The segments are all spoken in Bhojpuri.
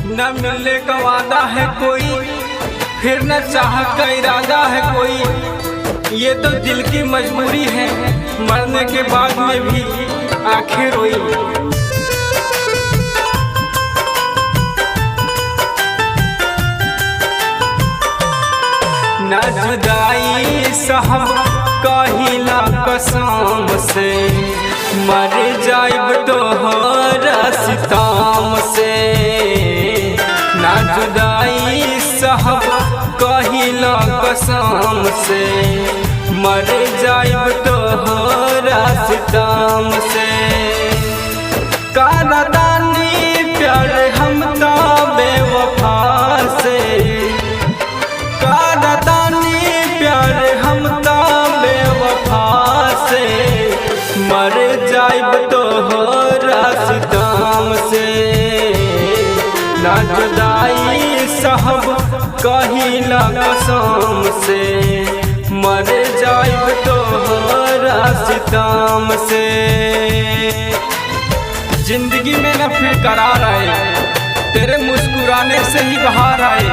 न मिलने का वादा है कोई, फिर न चाह का इरादा है कोई। ये तो दिल की मजबूरी है, मरने के बाद में भी आखिर रोई। न जुदाई साहब कहिला कसम से, मर जाइब तोहरा सितम से। न जुदाई साहब कहिला कसम से, मर जाइब तोहरा सितम से। कारदानी प्यार हम का बेवफा से, मर जाइब तोहरा सितम से। ना जुदाई साहब कहिला कसम से, मर जाइब तोहरा सितम से। जिंदगी में न फिर करार आए, तेरे मुस्कुराने से ही बहार आए।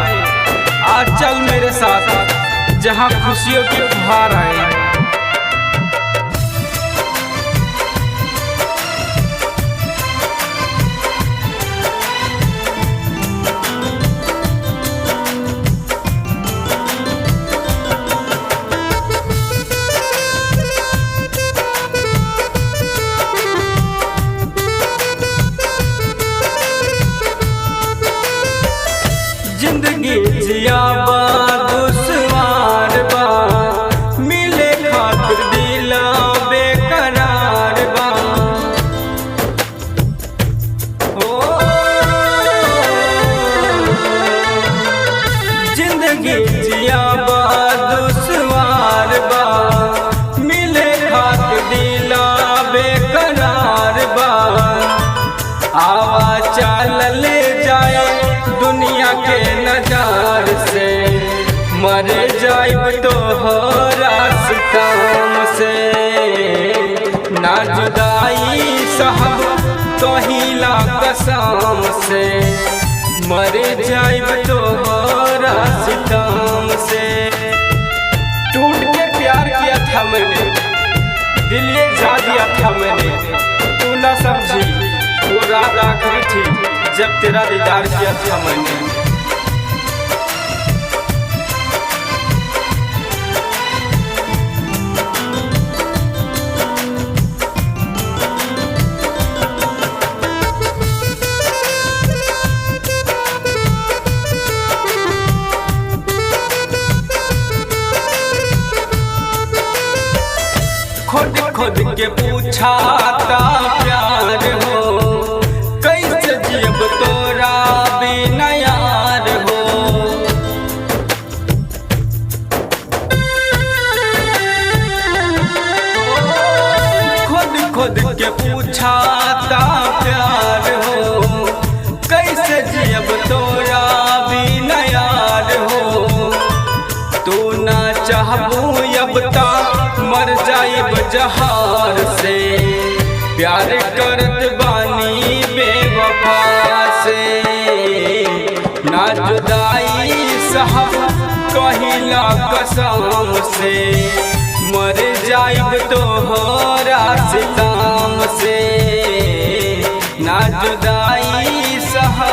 आज चल मेरे साथ जहाँ खुशियों की फुहार आए। जिंदगी जियाबा दुश्वार बा, मिले खातिर दिला बेकरार बा। जिंदगी जियाबा दुश्वार बा, मिले खातिर दिला बेकरार बा। आवा चल ले जाए दुनिया के नजार से, मर जाइब तोहरा सितम से। ना जुदाई साहब कहिला कसम से, मर जाइब तोहरा सितम से। टूट के प्यार किया था मैंने, दिल ये जा दिया था मैंने, तू ना समझी वो रात आखिरी थी जब तेरा दीदार किया था मैंने। खुद खुद के पूछा था प्यार हो, कैसे जियब तोरा बिना यार हो। खुद खुद के पूछा था प्यार हो, कैसे जियब तोरा बिना यार हो। तू ना चाहबू अब ता मर जाइब जहार से, प्यार करत बानी बेवफा से। ना जुदाई साहब कहिला कसम से, मर जाइब तोहरा सितम से। ना जुदाई साहब